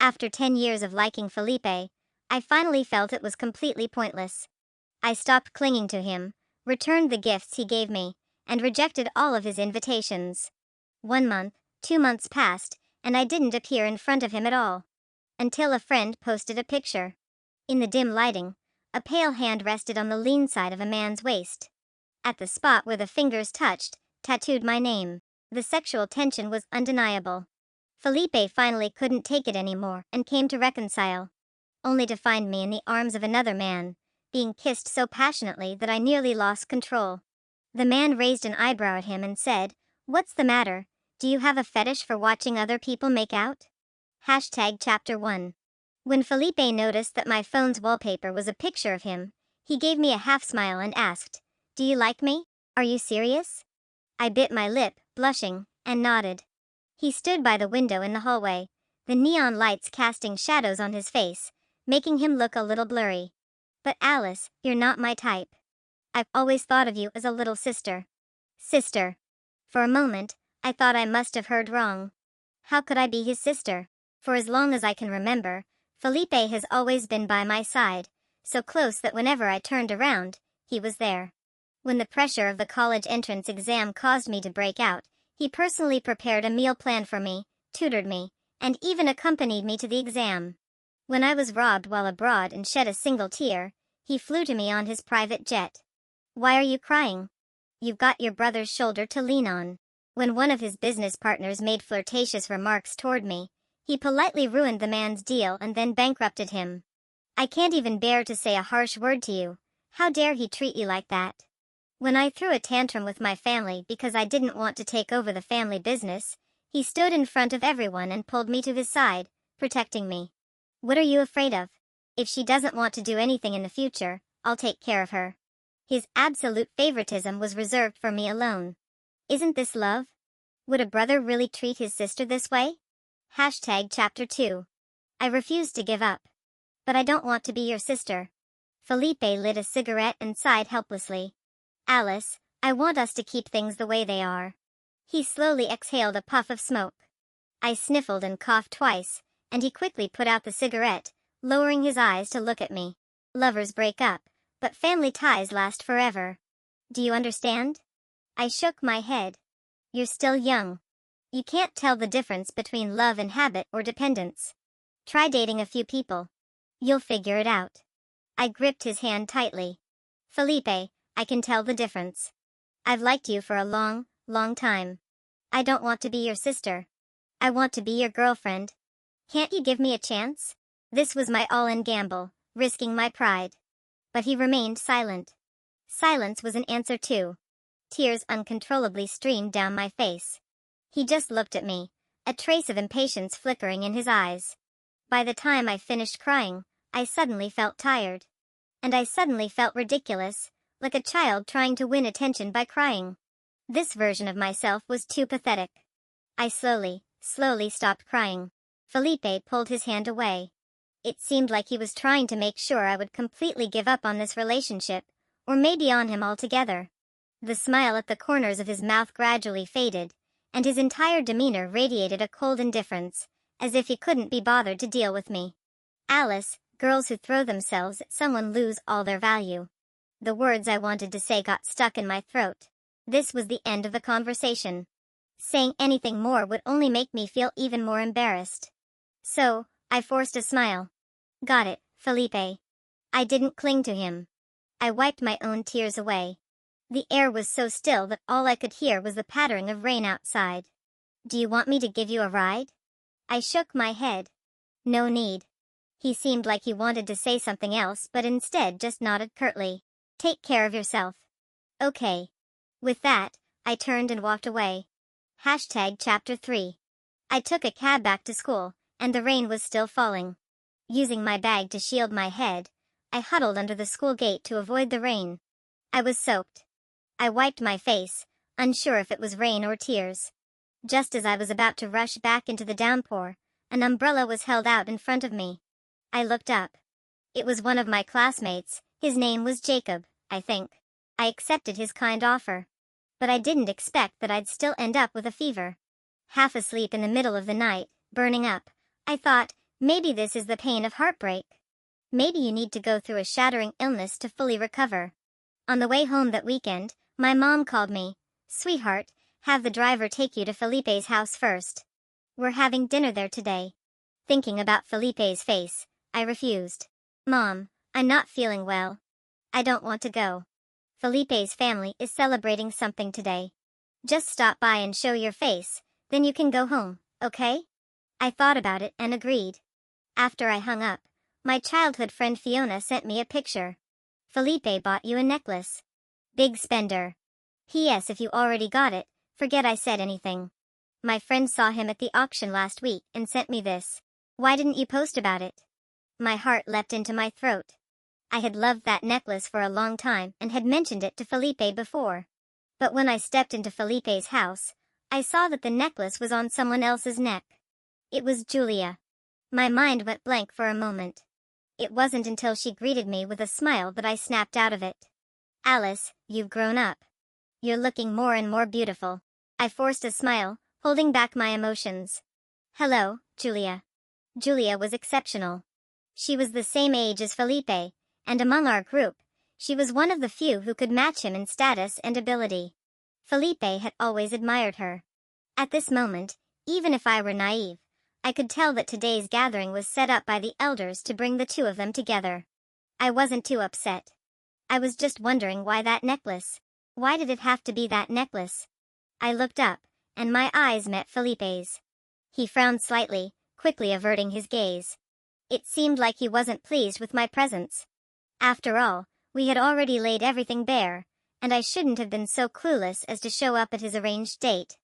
After 10 years of liking Felipe, I finally felt it was completely pointless. I stopped clinging to him, returned the gifts he gave me, and rejected all of his invitations. 1 month, 2 months passed, and I didn't appear in front of him at all. Until a friend posted a picture. In the dim lighting, a pale hand rested on the lean side of a man's waist. At the spot where the fingers touched, tattooed my name. The sexual tension was undeniable. Felipe finally couldn't take it anymore and came to reconcile. Only to find me in the arms of another man, being kissed so passionately that I nearly lost control. The man raised an eyebrow at him and said, "What's the matter? Do you have a fetish for watching other people make out?" Chapter 1. When Felipe noticed that my phone's wallpaper was a picture of him, he gave me a half smile and asked, "Do you like me? Are you serious?" I bit my lip, blushing, and nodded. He stood by the window in the hallway, the neon lights casting shadows on his face, making him look a little blurry. "But Alice, you're not my type. I've always thought of you as a little sister." Sister. For a moment, I thought I must have heard wrong. How could I be his sister? For as long as I can remember, Felipe has always been by my side, so close that whenever I turned around, he was there. When the pressure of the college entrance exam caused me to break out, he personally prepared a meal plan for me, tutored me, and even accompanied me to the exam. When I was robbed while abroad and shed a single tear, he flew to me on his private jet. "Why are you crying? You've got your brother's shoulder to lean on." When one of his business partners made flirtatious remarks toward me, he politely ruined the man's deal and then bankrupted him. "I can't even bear to say a harsh word to you. How dare he treat you like that?" When I threw a tantrum with my family because I didn't want to take over the family business, he stood in front of everyone and pulled me to his side, protecting me. "What are you afraid of? If she doesn't want to do anything in the future, I'll take care of her." His absolute favoritism was reserved for me alone. Isn't this love? Would a brother really treat his sister this way? Chapter 2. I refuse to give up. "But I don't want to be your sister." Felipe lit a cigarette and sighed helplessly. "Alice, I want us to keep things the way they are." He slowly exhaled a puff of smoke. I sniffled and coughed twice, and he quickly put out the cigarette, lowering his eyes to look at me. "Lovers break up, but family ties last forever. Do you understand?" I shook my head. "You're still young. You can't tell the difference between love and habit or dependence. Try dating a few people. You'll figure it out." I gripped his hand tightly. "Felipe, I can tell the difference. I've liked you for a long, long time. I don't want to be your sister. I want to be your girlfriend. Can't you give me a chance?" This was my all-in gamble, risking my pride. But he remained silent. Silence was an answer too. Tears uncontrollably streamed down my face. He just looked at me, a trace of impatience flickering in his eyes. By the time I finished crying, I suddenly felt tired. And I suddenly felt ridiculous, like a child trying to win attention by crying. This version of myself was too pathetic. I slowly stopped crying. Felipe pulled his hand away. It seemed like he was trying to make sure I would completely give up on this relationship, or maybe on him altogether. The smile at the corners of his mouth gradually faded, and his entire demeanor radiated a cold indifference, as if he couldn't be bothered to deal with me. "Alice, girls who throw themselves at someone lose all their value." The words I wanted to say got stuck in my throat. This was the end of the conversation. Saying anything more would only make me feel even more embarrassed. So, I forced a smile. "Got it, Felipe." I didn't cling to him. I wiped my own tears away. The air was so still that all I could hear was the pattering of rain outside. "Do you want me to give you a ride?" I shook my head. "No need." He seemed like he wanted to say something else but instead just nodded curtly. "Take care of yourself." "Okay." With that, I turned and walked away. Chapter 3. I took a cab back to school, and the rain was still falling. Using my bag to shield my head, I huddled under the school gate to avoid the rain. I was soaked. I wiped my face, unsure if it was rain or tears. Just as I was about to rush back into the downpour, an umbrella was held out in front of me. I looked up. It was one of my classmates. His name was Jacob, I think. I accepted his kind offer. But I didn't expect that I'd still end up with a fever. Half asleep in the middle of the night, burning up, I thought, Maybe this is the pain of heartbreak. Maybe you need to go through a shattering illness to fully recover. On the way home that weekend, my mom called me. Sweetheart, have the driver take you to Felipe's house first. We're having dinner there today. Thinking about Felipe's face, I refused. Mom, I'm not feeling well. I don't want to go. Felipe's family is celebrating something today. Just stop by and show your face, then you can go home, okay? I thought about it and agreed. After I hung up, my childhood friend Fiona sent me a picture. Felipe bought you a necklace. Big spender. P.S. If you already got it, forget I said anything. My friend saw him at the auction last week and sent me this. Why didn't you post about it? My heart leapt into my throat. I had loved that necklace for a long time and had mentioned it to Felipe before. But when I stepped into Felipe's house, I saw that the necklace was on someone else's neck. It was Julia. My mind went blank for a moment. It wasn't until she greeted me with a smile that I snapped out of it. Alice, you've grown up. You're looking more and more beautiful. I forced a smile, holding back my emotions. Hello, Julia. Julia was exceptional. She was the same age as Felipe, and among our group, she was one of the few who could match him in status and ability. Felipe had always admired her. At this moment, even if I were naive, I could tell that today's gathering was set up by the elders to bring the two of them together. I wasn't too upset. I was just wondering why that necklace. Why did it have to be that necklace? I looked up, and my eyes met Felipe's. He frowned slightly, quickly averting his gaze. It seemed like he wasn't pleased with my presence. After all, we had already laid everything bare, and I shouldn't have been so clueless as to show up at his arranged date.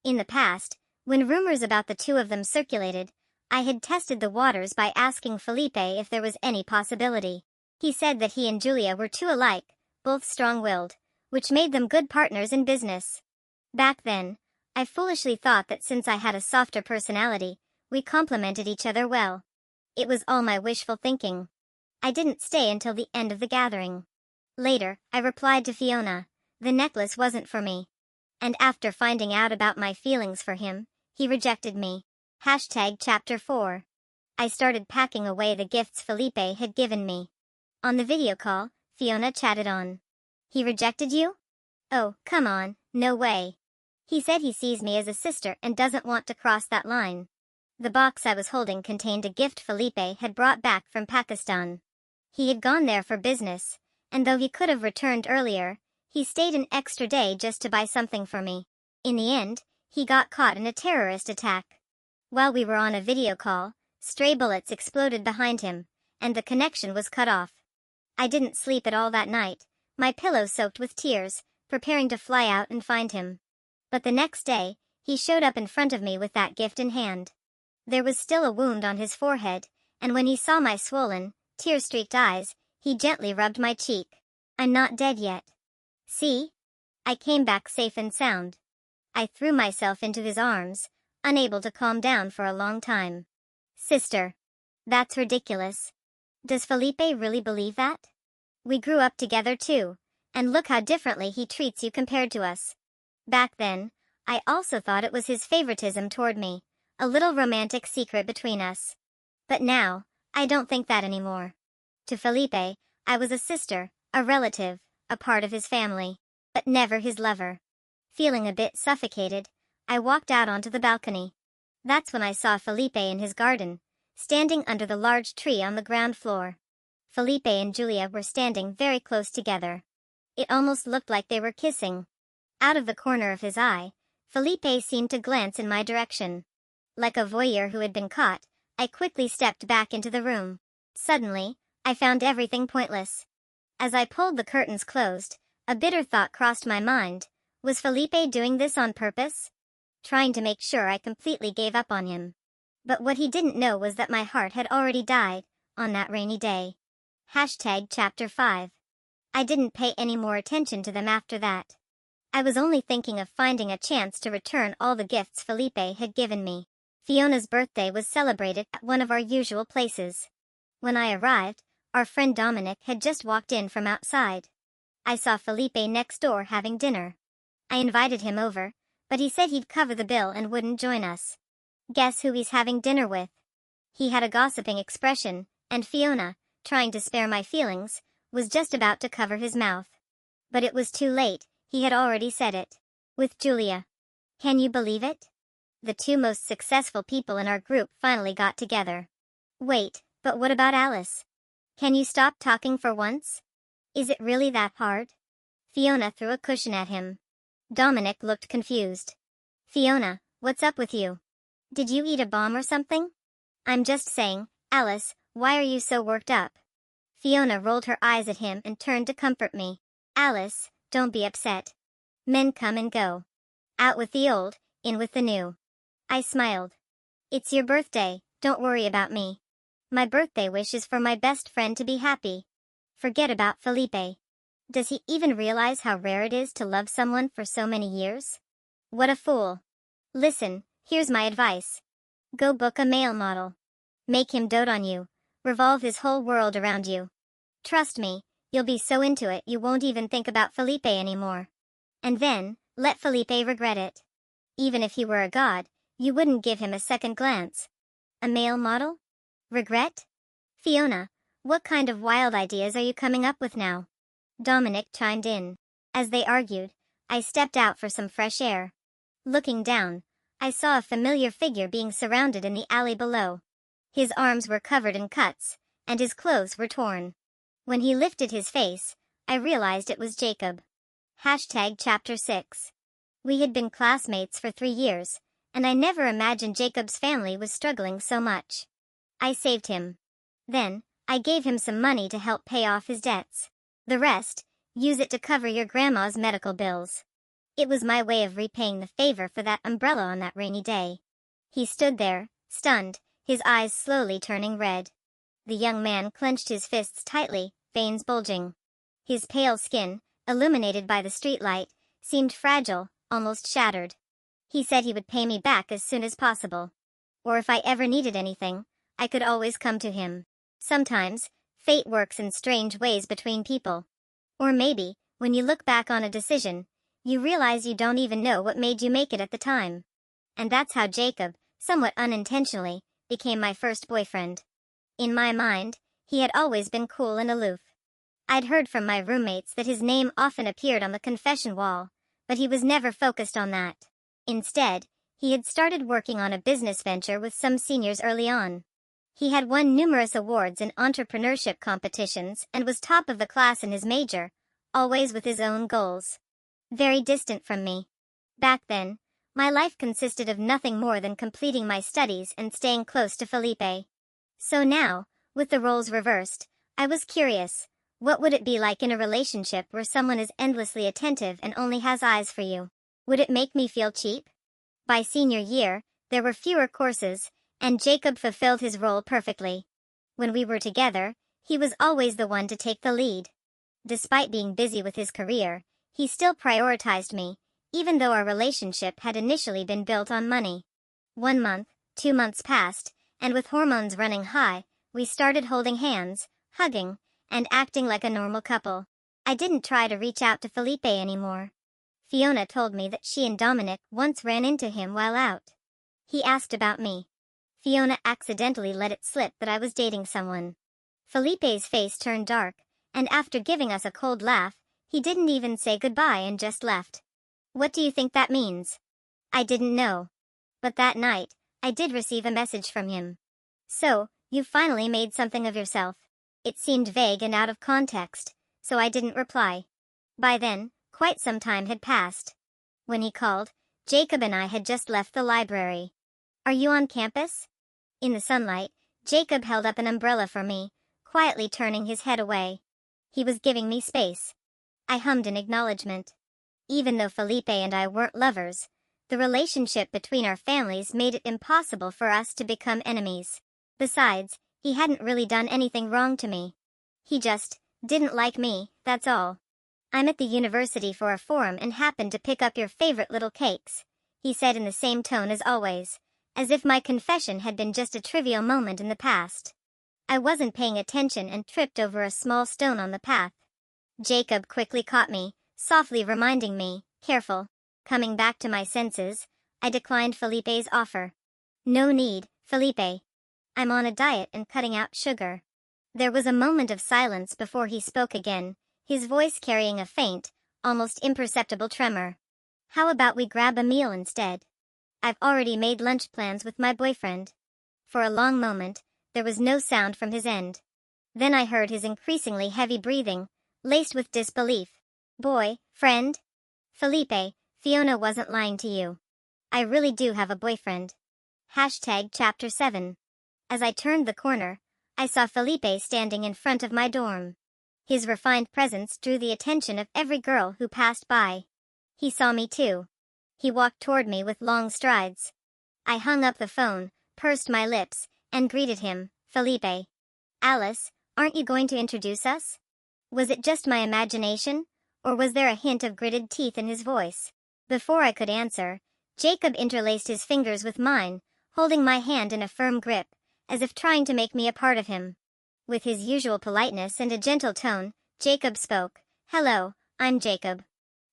In the past, when rumors about the two of them circulated, I had tested the waters by asking Felipe if there was any possibility. He said that he and Julia were too alike, both strong-willed, which made them good partners in business. Back then, I foolishly thought that since I had a softer personality, we complemented each other well. It was all my wishful thinking. I didn't stay until the end of the gathering. Later, I replied to Fiona, the necklace wasn't for me. And after finding out about my feelings for him, he rejected me. Chapter 4. I started packing away the gifts Felipe had given me. On the video call, Fiona chatted on. He rejected you? Oh, come on, no way. He said he sees me as a sister and doesn't want to cross that line. The box I was holding contained a gift Felipe had brought back from Pakistan. He had gone there for business, and though he could have returned earlier, he stayed an extra day just to buy something for me. In the end, he got caught in a terrorist attack. While we were on a video call, stray bullets exploded behind him, and the connection was cut off. I didn't sleep at all that night, my pillow soaked with tears, preparing to fly out and find him. But the next day, he showed up in front of me with that gift in hand. There was still a wound on his forehead, and when he saw my swollen, tear-streaked eyes, he gently rubbed my cheek. I'm not dead yet. See? I came back safe and sound. I threw myself into his arms, unable to calm down for a long time. Sister. That's ridiculous. Does Felipe really believe that? We grew up together too, and look how differently he treats you compared to us. Back then, I also thought it was his favoritism toward me, a little romantic secret between us. But now, I don't think that anymore. To Felipe, I was a sister, a relative, a part of his family, but never his lover. Feeling a bit suffocated, I walked out onto the balcony. That's when I saw Felipe in his garden, standing under the large tree on the ground floor. Felipe and Julia were standing very close together. It almost looked like they were kissing. Out of the corner of his eye, Felipe seemed to glance in my direction. Like a voyeur who had been caught, I quickly stepped back into the room. Suddenly, I found everything pointless. As I pulled the curtains closed, a bitter thought crossed my mind. Was Felipe doing this on purpose? Trying to make sure I completely gave up on him. But what he didn't know was that my heart had already died, on that rainy day. Chapter 5. I didn't pay any more attention to them after that. I was only thinking of finding a chance to return all the gifts Felipe had given me. Fiona's birthday was celebrated at one of our usual places. When I arrived, our friend Dominic had just walked in from outside. I saw Felipe next door having dinner. I invited him over, but he said he'd cover the bill and wouldn't join us. Guess who he's having dinner with? He had a gossiping expression, and Fiona, trying to spare my feelings, was just about to cover his mouth. But it was too late, he had already said it. With Julia. Can you believe it? The two most successful people in our group finally got together. Wait, but what about Alice? Can you stop talking for once? Is it really that hard? Fiona threw a cushion at him. Dominic looked confused. Fiona, what's up with you? Did you eat a bomb or something? I'm just saying, Alice, why are you so worked up? Fiona rolled her eyes at him and turned to comfort me. Alice, don't be upset. Men come and go. Out with the old, in with the new. I smiled. It's your birthday, don't worry about me. My birthday wish is for my best friend to be happy. Forget about Felipe. Does he even realize how rare it is to love someone for so many years? What a fool. Listen, here's my advice. Go book a male model. Make him dote on you. Revolve his whole world around you. Trust me, you'll be so into it you won't even think about Felipe anymore. And then, let Felipe regret it. Even if he were a god, you wouldn't give him a second glance. A male model? Regret? Fiona, what kind of wild ideas are you coming up with now? Dominic chimed in. As they argued, I stepped out for some fresh air. Looking down, I saw a familiar figure being surrounded in the alley below. His arms were covered in cuts, and his clothes were torn. When he lifted his face, I realized it was Jacob. Chapter 6. We had been classmates for 3 years, and I never imagined Jacob's family was struggling so much. I saved him. Then, I gave him some money to help pay off his debts. The rest, use it to cover your grandma's medical bills. It was my way of repaying the favor for that umbrella on that rainy day. He stood there, stunned, his eyes slowly turning red. The young man clenched his fists tightly, veins bulging. His pale skin, illuminated by the streetlight, seemed fragile, almost shattered. He said he would pay me back as soon as possible. Or if I ever needed anything, I could always come to him. Sometimes, fate works in strange ways between people. Or maybe, when you look back on a decision, you realize you don't even know what made you make it at the time. And that's how Jacob, somewhat unintentionally, became my first boyfriend. In my mind, he had always been cool and aloof. I'd heard from my roommates that his name often appeared on the confession wall, but he was never focused on that. Instead, he had started working on a business venture with some seniors early on. He had won numerous awards in entrepreneurship competitions and was top of the class in his major, always with his own goals. Very distant from me. Back then, my life consisted of nothing more than completing my studies and staying close to Felipe. So now, with the roles reversed, I was curious. What would it be like in a relationship where someone is endlessly attentive and only has eyes for you? Would it make me feel cheap? By senior year, there were fewer courses, and Jacob fulfilled his role perfectly. When we were together, he was always the one to take the lead. Despite being busy with his career, he still prioritized me, even though our relationship had initially been built on money. 1 month, 2 months passed, and with hormones running high, we started holding hands, hugging, and acting like a normal couple. I didn't try to reach out to Felipe anymore. Fiona told me that she and Dominic once ran into him while out. He asked about me. Fiona accidentally let it slip that I was dating someone. Felipe's face turned dark, and after giving us a cold laugh, he didn't even say goodbye and just left. What do you think that means? I didn't know. But that night, I did receive a message from him. So, you finally made something of yourself. It seemed vague and out of context, so I didn't reply. By then, quite some time had passed. When he called, Jacob and I had just left the library. Are you on campus? In the sunlight, Jacob held up an umbrella for me, quietly turning his head away. He was giving me space. I hummed in acknowledgement. Even though Felipe and I weren't lovers, the relationship between our families made it impossible for us to become enemies. Besides, he hadn't really done anything wrong to me. He just didn't like me, that's all. I'm at the university for a forum and happened to pick up your favorite little cakes, he said in the same tone as always, as if my confession had been just a trivial moment in the past. I wasn't paying attention and tripped over a small stone on the path. Jacob quickly caught me, softly reminding me, careful. Coming back to my senses, I declined Felipe's offer. No need, Felipe. I'm on a diet and cutting out sugar. There was a moment of silence before he spoke again, his voice carrying a faint, almost imperceptible tremor. How about we grab a meal instead? I've already made lunch plans with my boyfriend. For a long moment, there was no sound from his end. Then I heard his increasingly heavy breathing, laced with disbelief. Boy, friend? Felipe, Fiona wasn't lying to you. I really do have a boyfriend. #Chapter 7. As I turned the corner, I saw Felipe standing in front of my dorm. His refined presence drew the attention of every girl who passed by. He saw me too. He walked toward me with long strides. I hung up the phone, pursed my lips, and greeted him. Felipe. Alice, aren't you going to introduce us? Was it just my imagination, or was there a hint of gritted teeth in his voice? Before I could answer, Jacob interlaced his fingers with mine, holding my hand in a firm grip, as if trying to make me a part of him. With his usual politeness and a gentle tone, Jacob spoke. Hello, I'm Jacob.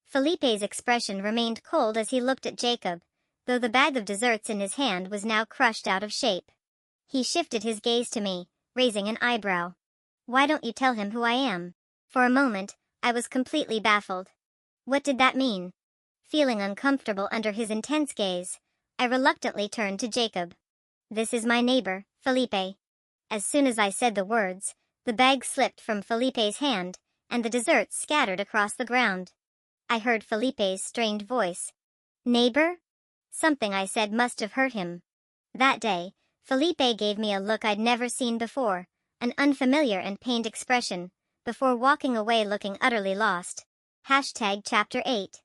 Felipe's expression remained cold as he looked at Jacob, though the bag of desserts in his hand was now crushed out of shape. He shifted his gaze to me, raising an eyebrow. Why don't you tell him who I am? For a moment, I was completely baffled. What did that mean? Feeling uncomfortable under his intense gaze, I reluctantly turned to Jacob. This is my neighbor, Felipe. As soon as I said the words, the bag slipped from Felipe's hand, and the desserts scattered across the ground. I heard Felipe's strained voice. Neighbor? Something I said must have hurt him. That day, Felipe gave me a look I'd never seen before, an unfamiliar and pained expression, before walking away looking utterly lost. #Chapter 8.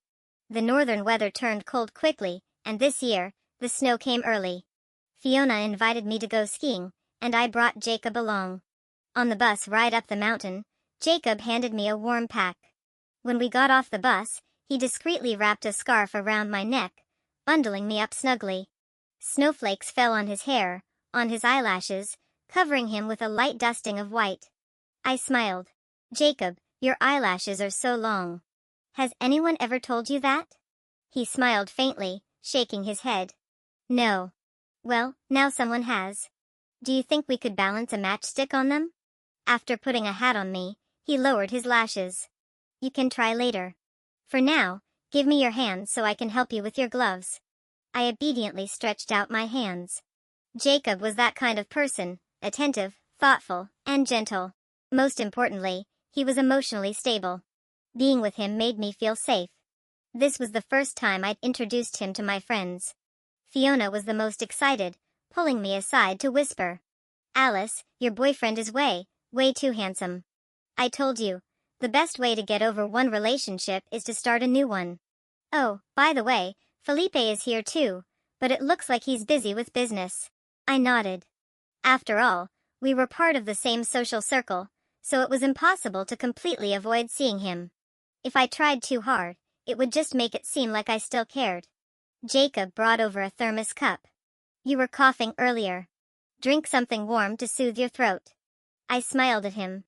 The northern weather turned cold quickly, and this year, the snow came early. Fiona invited me to go skiing, and I brought Jacob along. On the bus ride up the mountain, Jacob handed me a warm pack. When we got off the bus, he discreetly wrapped a scarf around my neck, bundling me up snugly. Snowflakes fell on his hair, on his eyelashes, covering him with a light dusting of white. I smiled. Jacob, your eyelashes are so long. Has anyone ever told you that? He smiled faintly, shaking his head. No. Well, now someone has. Do you think we could balance a matchstick on them? After putting a hat on me, he lowered his lashes. You can try later. For now, give me your hands so I can help you with your gloves. I obediently stretched out my hands. Jacob was that kind of person, attentive, thoughtful, and gentle. Most importantly, he was emotionally stable. Being with him made me feel safe. This was the first time I'd introduced him to my friends. Fiona was the most excited, pulling me aside to whisper. Alice, your boyfriend is way too handsome. I told you, the best way to get over one relationship is to start a new one. Oh, by the way, Felipe is here too, but it looks like he's busy with business. I nodded. After all, we were part of the same social circle, so it was impossible to completely avoid seeing him. If I tried too hard, it would just make it seem like I still cared. Jacob brought over a thermos cup. You were coughing earlier. Drink something warm to soothe your throat. I smiled at him.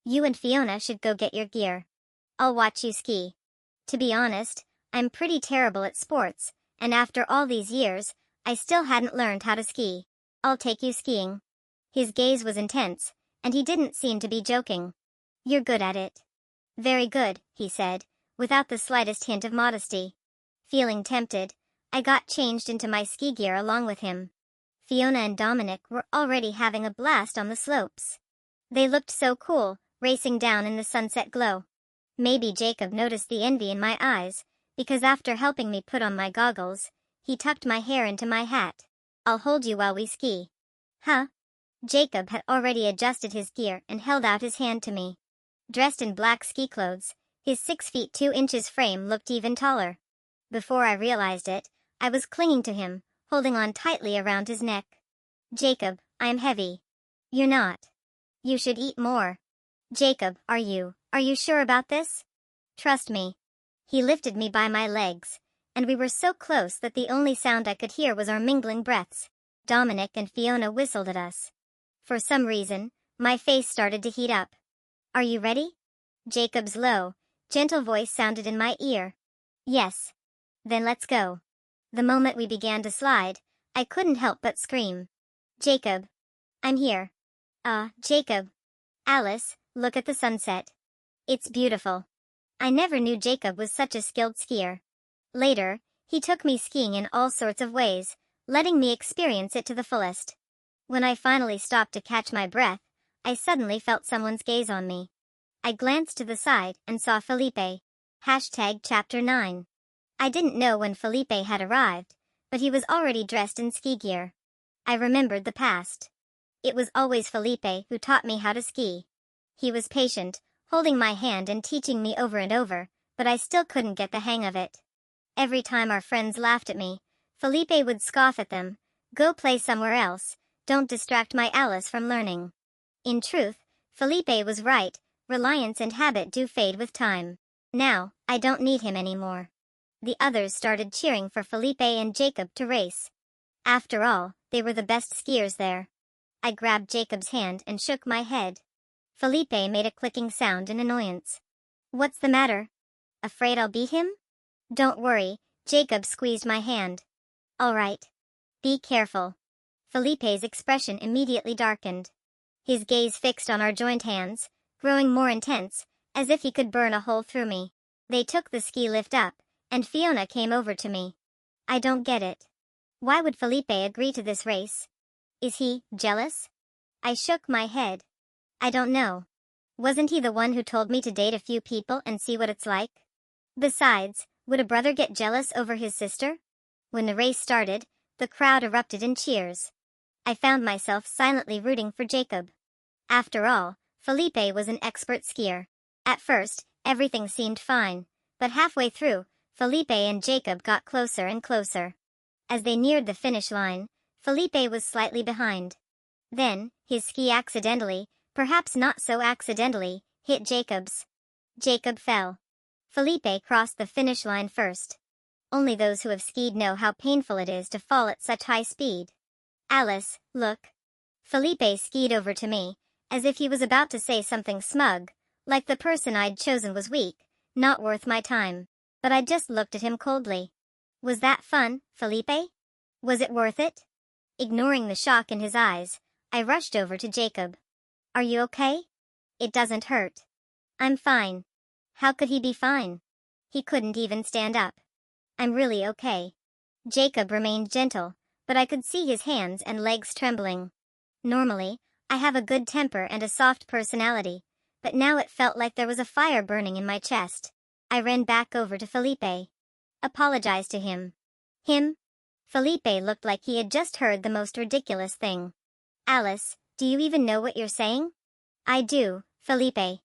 You and Fiona should go get your gear. I'll watch you ski. To be honest, I'm pretty terrible at sports, and after all these years, I still hadn't learned how to ski. I'll take you skiing. His gaze was intense, and he didn't seem to be joking. You're good at it. Very good, he said, without the slightest hint of modesty. Feeling tempted, I got changed into my ski gear along with him. Fiona and Dominic were already having a blast on the slopes. They looked so cool, racing down in the sunset glow. Maybe Jacob noticed the envy in my eyes, because after helping me put on my goggles, he tucked my hair into my hat. I'll hold you while we ski. Huh? Jacob had already adjusted his gear and held out his hand to me. Dressed in black ski clothes, his 6 feet 2 inches frame looked even taller. Before I realized it, I was clinging to him, holding on tightly around his neck. Jacob, I'm heavy. You're not. You should eat more. Jacob, are you sure about this? Trust me. He lifted me by my legs, and we were so close that the only sound I could hear was our mingling breaths. Dominic and Fiona whistled at us. For some reason, my face started to heat up. Are you ready? Jacob's low, gentle voice sounded in my ear. Yes. Then let's go. The moment we began to slide, I couldn't help but scream. Jacob. I'm here. Jacob. Alice, look at the sunset. It's beautiful. I never knew Jacob was such a skilled skier. Later, he took me skiing in all sorts of ways, letting me experience it to the fullest. When I finally stopped to catch my breath, I suddenly felt someone's gaze on me. I glanced to the side and saw Felipe. Chapter 9. I didn't know when Felipe had arrived, but he was already dressed in ski gear. I remembered the past. It was always Felipe who taught me how to ski. He was patient, holding my hand and teaching me over and over, but I still couldn't get the hang of it. Every time our friends laughed at me, Felipe would scoff at them. Go play somewhere else, don't distract my Alice from learning. In truth, Felipe was right, reliance and habit do fade with time. Now, I don't need him anymore. The others started cheering for Felipe and Jacob to race. After all, they were the best skiers there. I grabbed Jacob's hand and shook my head. Felipe made a clicking sound in annoyance. What's the matter? Afraid I'll beat him? Don't worry, Jacob squeezed my hand. All right. Be careful. Felipe's expression immediately darkened. His gaze fixed on our joined hands, growing more intense, as if he could burn a hole through me. They took the ski lift up, and Fiona came over to me. I don't get it. Why would Felipe agree to this race? Is he jealous? I shook my head. I don't know. Wasn't he the one who told me to date a few people and see what it's like? Besides, would a brother get jealous over his sister? When the race started, the crowd erupted in cheers. I found myself silently rooting for Jacob. After all, Felipe was an expert skier. At first, everything seemed fine, but halfway through, Felipe and Jacob got closer and closer. As they neared the finish line, Felipe was slightly behind. Then, his ski accidentally, perhaps not so accidentally, hit Jacob's. Jacob fell. Felipe crossed the finish line first. Only those who have skied know how painful it is to fall at such high speed. Alice, look. Felipe skied over to me, as if he was about to say something smug, like the person I'd chosen was weak, not worth my time. But I just looked at him coldly. Was that fun, Felipe? Was it worth it? Ignoring the shock in his eyes, I rushed over to Jacob. Are you okay? It doesn't hurt. I'm fine. How could he be fine? He couldn't even stand up. I'm really okay. Jacob remained gentle, but I could see his hands and legs trembling. Normally, I have a good temper and a soft personality, but now it felt like there was a fire burning in my chest. I ran back over to Felipe. Apologized to him. Him? Felipe looked like he had just heard the most ridiculous thing. Alice, do you even know what you're saying? I do, Felipe.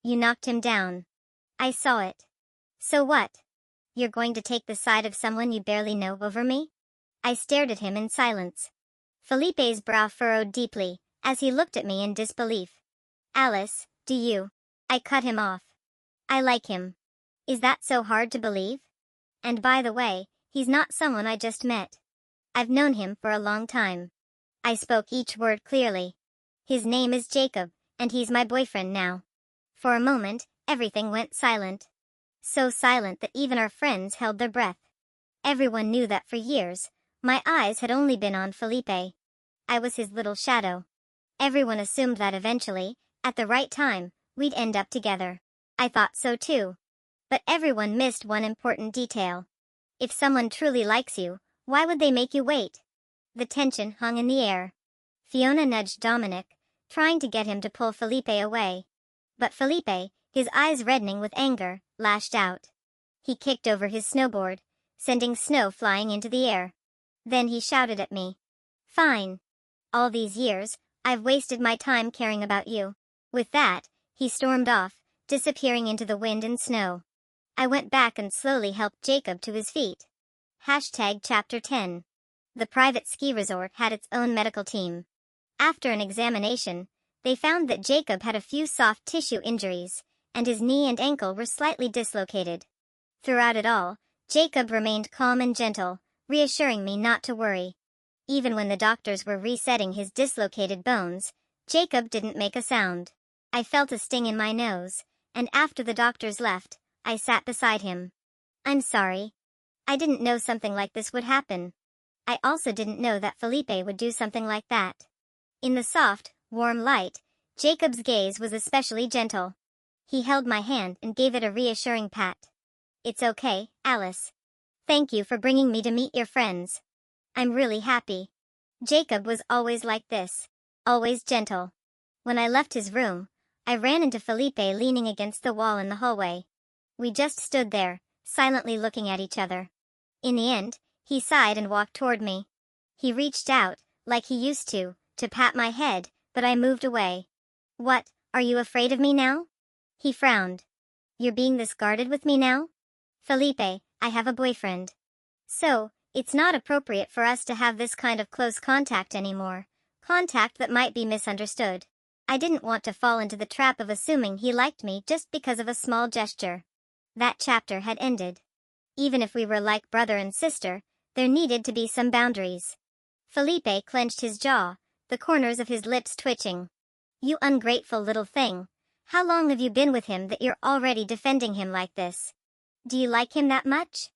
You knocked him down. I saw it. So what? You're going to take the side of someone you barely know over me? I stared at him in silence. Felipe's brow furrowed deeply, as he looked at me in disbelief. Alice, do you? I cut him off. I like him. Is that so hard to believe? And by the way, he's not someone I just met. I've known him for a long time. I spoke each word clearly. His name is Jacob, and he's my boyfriend now. For a moment, everything went silent. So silent that even our friends held their breath. Everyone knew that for years, my eyes had only been on Felipe. I was his little shadow. Everyone assumed that eventually, at the right time, we'd end up together. I thought so too. But everyone missed one important detail. If someone truly likes you, why would they make you wait? The tension hung in the air. Fiona nudged Dominic, trying to get him to pull Felipe away. But Felipe, his eyes reddening with anger, lashed out. He kicked over his snowboard, sending snow flying into the air. Then he shouted at me. Fine. All these years, I've wasted my time caring about you. With that, he stormed off, disappearing into the wind and snow. I went back and slowly helped Jacob to his feet. Chapter 10. The private ski resort had its own medical team. After an examination, they found that Jacob had a few soft tissue injuries, and his knee and ankle were slightly dislocated. Throughout it all, Jacob remained calm and gentle, reassuring me not to worry. Even when the doctors were resetting his dislocated bones, Jacob didn't make a sound. I felt a sting in my nose, and after the doctors left, I sat beside him. I'm sorry. I didn't know something like this would happen. I also didn't know that Felipe would do something like that. In the soft, warm light, Jacob's gaze was especially gentle. He held my hand and gave it a reassuring pat. It's okay, Alice. Thank you for bringing me to meet your friends. I'm really happy. Jacob was always like this. Always gentle. When I left his room, I ran into Felipe leaning against the wall in the hallway. We just stood there, silently looking at each other. In the end, he sighed and walked toward me. He reached out, like he used to pat my head, but I moved away. What, are you afraid of me now? He frowned. You're being this guarded with me now? Felipe, I have a boyfriend. So, it's not appropriate for us to have this kind of close contact anymore. Contact that might be misunderstood. I didn't want to fall into the trap of assuming he liked me just because of a small gesture. That chapter had ended. Even if we were like brother and sister, there needed to be some boundaries. Felipe clenched his jaw, the corners of his lips twitching. You ungrateful little thing. How long have you been with him that you're already defending him like this? Do you like him that much?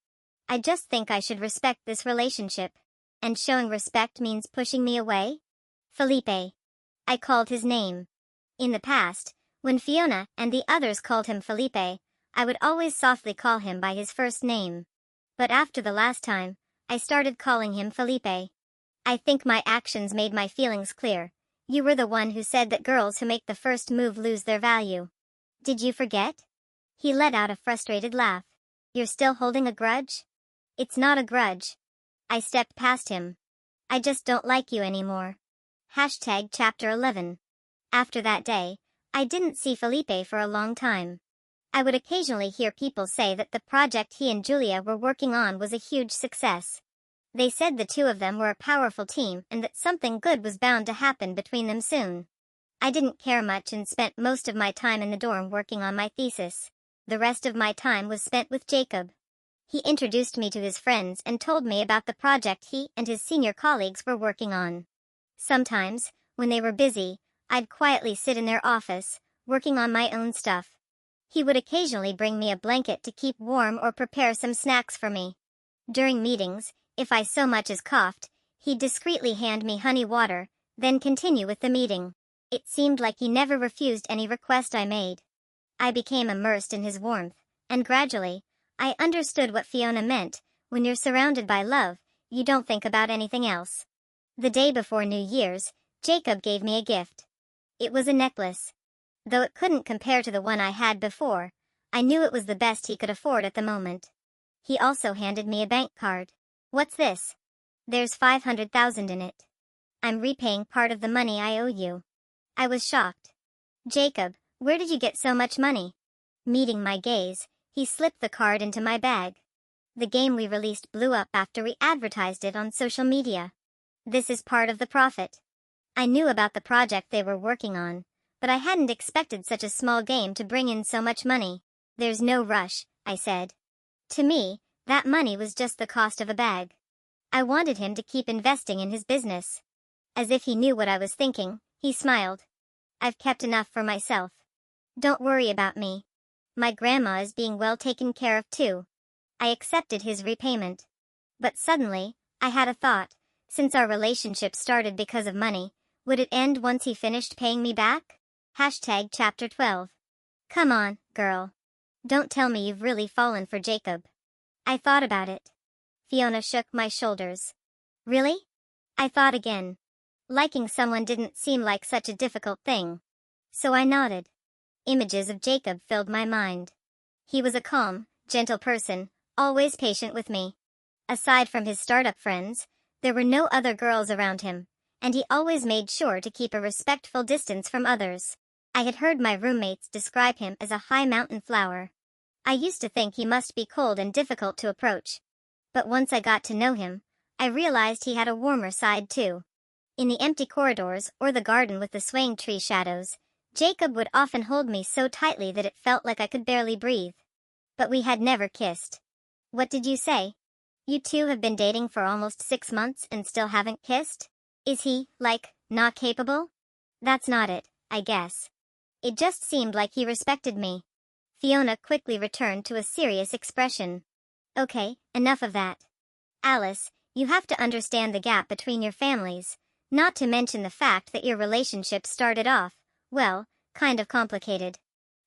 I just think I should respect this relationship. And showing respect means pushing me away? Felipe. I called his name. In the past, when Fiona and the others called him Felipe, I would always softly call him by his first name. But after the last time, I started calling him Felipe. I think my actions made my feelings clear. You were the one who said that girls who make the first move lose their value. Did you forget? He let out a frustrated laugh. You're still holding a grudge? It's not a grudge. I stepped past him. I just don't like you anymore. Chapter 11. After that day, I didn't see Felipe for a long time. I would occasionally hear people say that the project he and Julia were working on was a huge success. They said the two of them were a powerful team and that something good was bound to happen between them soon. I didn't care much and spent most of my time in the dorm working on my thesis. The rest of my time was spent with Jacob. He introduced me to his friends and told me about the project he and his senior colleagues were working on. Sometimes, when they were busy, I'd quietly sit in their office, working on my own stuff. He would occasionally bring me a blanket to keep warm or prepare some snacks for me. During meetings, if I so much as coughed, he'd discreetly hand me honey water, then continue with the meeting. It seemed like he never refused any request I made. I became immersed in his warmth, and gradually, I understood what Fiona meant. When you're surrounded by love, you don't think about anything else. The day before New Year's, Jacob gave me a gift. It was a necklace. Though it couldn't compare to the one I had before, I knew it was the best he could afford at the moment. He also handed me a bank card. What's this? There's 500,000 in it. I'm repaying part of the money I owe you. I was shocked. Jacob, where did you get so much money? Meeting my gaze, he slipped the card into my bag. The game we released blew up after we advertised it on social media. This is part of the profit. I knew about the project they were working on, but I hadn't expected such a small game to bring in so much money. There's no rush, I said. To me, that money was just the cost of a bag. I wanted him to keep investing in his business. As if he knew what I was thinking, he smiled. I've kept enough for myself. Don't worry about me. My grandma is being well taken care of too. I accepted his repayment. But suddenly, I had a thought. Since our relationship started because of money, would it end once he finished paying me back? Chapter 12. Come on, girl. Don't tell me you've really fallen for Jacob. I thought about it. Fiona shook my shoulders. Really? I thought again. Liking someone didn't seem like such a difficult thing. So I nodded. Images of Jacob filled my mind. He was a calm, gentle person, always patient with me. Aside from his startup friends, there were no other girls around him, and he always made sure to keep a respectful distance from others. I had heard my roommates describe him as a high mountain flower. I used to think he must be cold and difficult to approach. But once I got to know him, I realized he had a warmer side too. In the empty corridors or the garden with the swaying tree shadows, Jacob would often hold me so tightly that it felt like I could barely breathe. But we had never kissed. What did you say? You two have been dating for almost 6 months and still haven't kissed? Is he, like, not capable? That's not it, I guess. It just seemed like he respected me. Fiona quickly returned to a serious expression. Okay, enough of that. Alice, you have to understand the gap between your families. Not to mention the fact that your relationship started off, well, kind of complicated.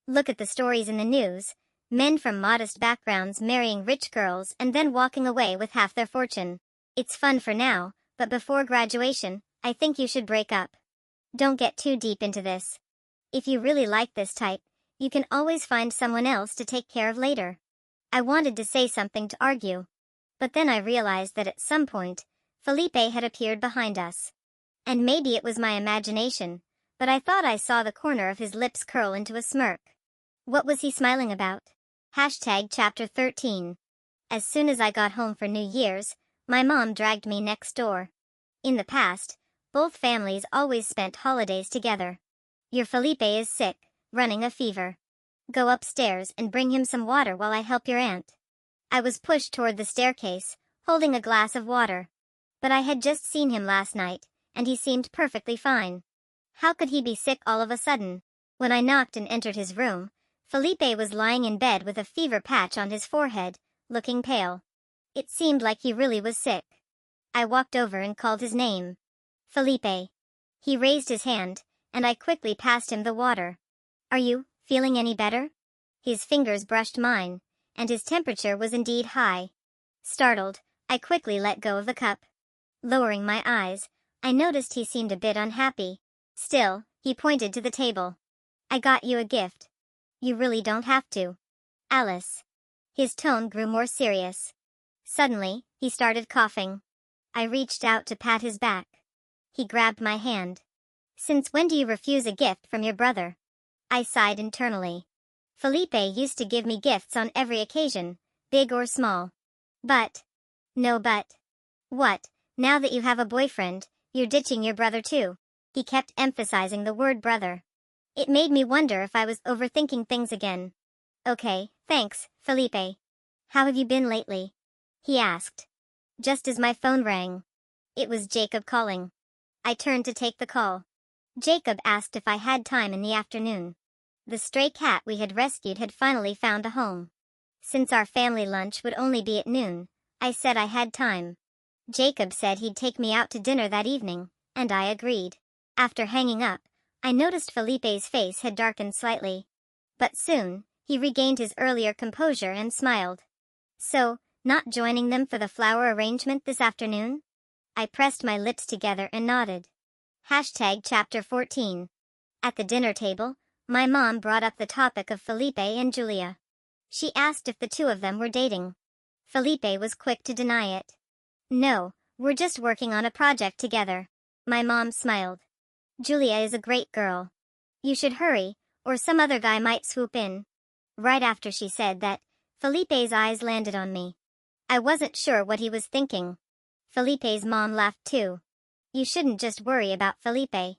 Look at the stories in the news. Men from modest backgrounds marrying rich girls and then walking away with half their fortune. It's fun for now, but before graduation, I think you should break up. Don't get too deep into this. If you really like this type, you can always find someone else to take care of later. I wanted to say something to argue. But then I realized that at some point, Felipe had appeared behind us. And maybe it was my imagination, but I thought I saw the corner of his lips curl into a smirk. What was he smiling about? Chapter 13. As soon as I got home for New Year's, my mom dragged me next door. In the past, both families always spent holidays together. Your Felipe is sick, running a fever. Go upstairs and bring him some water while I help your aunt. I was pushed toward the staircase, holding a glass of water. But I had just seen him last night, and he seemed perfectly fine. How could he be sick all of a sudden? When I knocked and entered his room, Felipe was lying in bed with a fever patch on his forehead, looking pale. It seemed like he really was sick. I walked over and called his name. Felipe. He raised his hand, and I quickly passed him the water. Are you feeling any better? His fingers brushed mine, and his temperature was indeed high. Startled, I quickly let go of the cup. Lowering my eyes, I noticed he seemed a bit unhappy. Still, he pointed to the table. I got you a gift. You really don't have to. Alice. His tone grew more serious. Suddenly, he started coughing. I reached out to pat his back. He grabbed my hand. Since when do you refuse a gift from your brother? I sighed internally. Felipe used to give me gifts on every occasion, big or small. But. No but. What, now that you have a boyfriend, you're ditching your brother too? He kept emphasizing the word brother. It made me wonder if I was overthinking things again. Okay, thanks, Felipe. How have you been lately? He asked. Just as my phone rang. It was Jacob calling. I turned to take the call. Jacob asked if I had time in the afternoon. The stray cat we had rescued had finally found a home. Since our family lunch would only be at noon, I said I had time. Jacob said he'd take me out to dinner that evening, and I agreed. After hanging up, I noticed Felipe's face had darkened slightly. But soon, he regained his earlier composure and smiled. So, not joining them for the flower arrangement this afternoon? I pressed my lips together and nodded. Chapter 14. At the dinner table, my mom brought up the topic of Felipe and Julia. She asked if the two of them were dating. Felipe was quick to deny it. No, we're just working on a project together. My mom smiled. Julia is a great girl. You should hurry, or some other guy might swoop in. Right after she said that, Felipe's eyes landed on me. I wasn't sure what he was thinking. Felipe's mom laughed too. You shouldn't just worry about Felipe.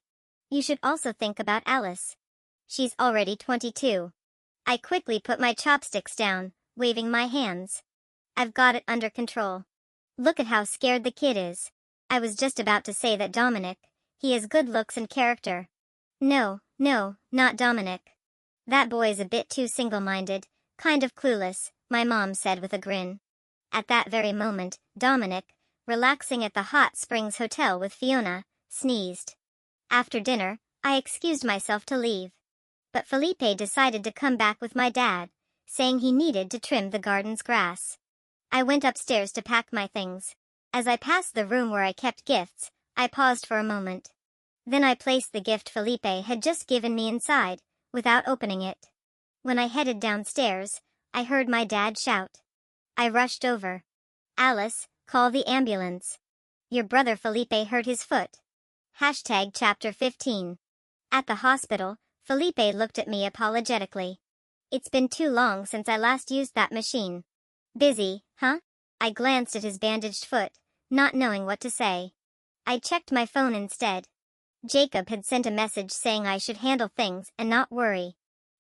You should also think about Alice. She's already 22. I quickly put my chopsticks down, waving my hands. I've got it under control. Look at how scared the kid is. I was just about to say that Dominic, he has good looks and character. No, not Dominic. That boy's a bit too single-minded, kind of clueless, my mom said with a grin. At that very moment, Dominic, relaxing at the Hot Springs Hotel with Fiona, sneezed. After dinner, I excused myself to leave. But Felipe decided to come back with my dad, saying he needed to trim the garden's grass. I went upstairs to pack my things. As I passed the room where I kept gifts, I paused for a moment. Then I placed the gift Felipe had just given me inside, without opening it. When I headed downstairs, I heard my dad shout. I rushed over. Alice, call the ambulance. Your brother Felipe hurt his foot. Chapter 15. At the hospital, Felipe looked at me apologetically. It's been too long since I last used that machine. Busy, huh? I glanced at his bandaged foot, not knowing what to say. I checked my phone instead. Jacob had sent a message saying I should handle things and not worry.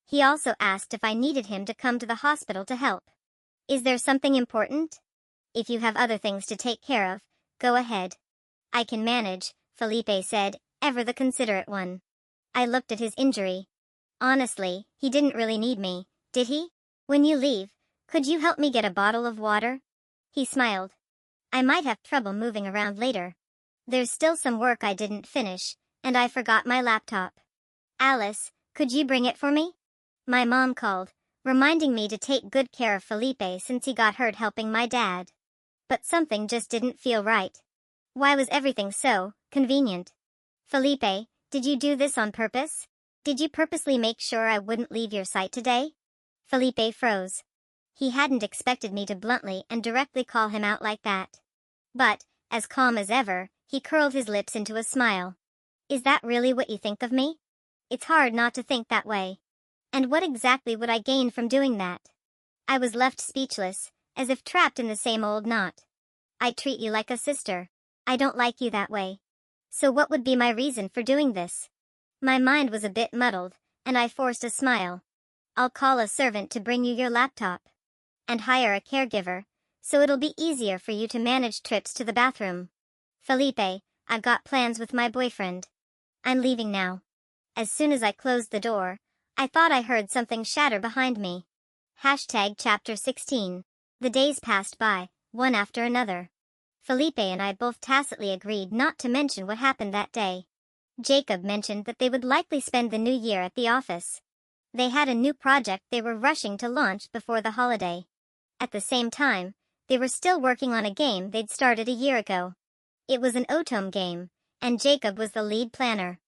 He also asked if I needed him to come to the hospital to help. Is there something important? If you have other things to take care of, go ahead. I can manage, Felipe said, ever the considerate one. I looked at his injury. Honestly, he didn't really need me, did he? When you leave, could you help me get a bottle of water? He smiled. I might have trouble moving around later. There's still some work I didn't finish, and I forgot my laptop. Alice, could you bring it for me? My mom called, reminding me to take good care of Felipe since he got hurt helping my dad. But something just didn't feel right. Why was everything so convenient? Felipe, did you do this on purpose? Did you purposely make sure I wouldn't leave your sight today? Felipe froze. He hadn't expected me to bluntly and directly call him out like that. But, as calm as ever, he curled his lips into a smile. Is that really what you think of me? It's hard not to think that way. And what exactly would I gain from doing that? I was left speechless, as if trapped in the same old knot. I treat you like a sister. I don't like you that way. So what would be my reason for doing this? My mind was a bit muddled, and I forced a smile. I'll call a servant to bring you your laptop. And hire a caregiver, so it'll be easier for you to manage trips to the bathroom. Felipe, I've got plans with my boyfriend. I'm leaving now. As soon as I closed the door, I thought I heard something shatter behind me. Chapter 16. The days passed by, one after another. Felipe and I both tacitly agreed not to mention what happened that day. Jacob mentioned that they would likely spend the new year at the office. They had a new project they were rushing to launch before the holiday. At the same time, they were still working on a game they'd started a year ago. It was an Otome game, and Jacob was the lead planner.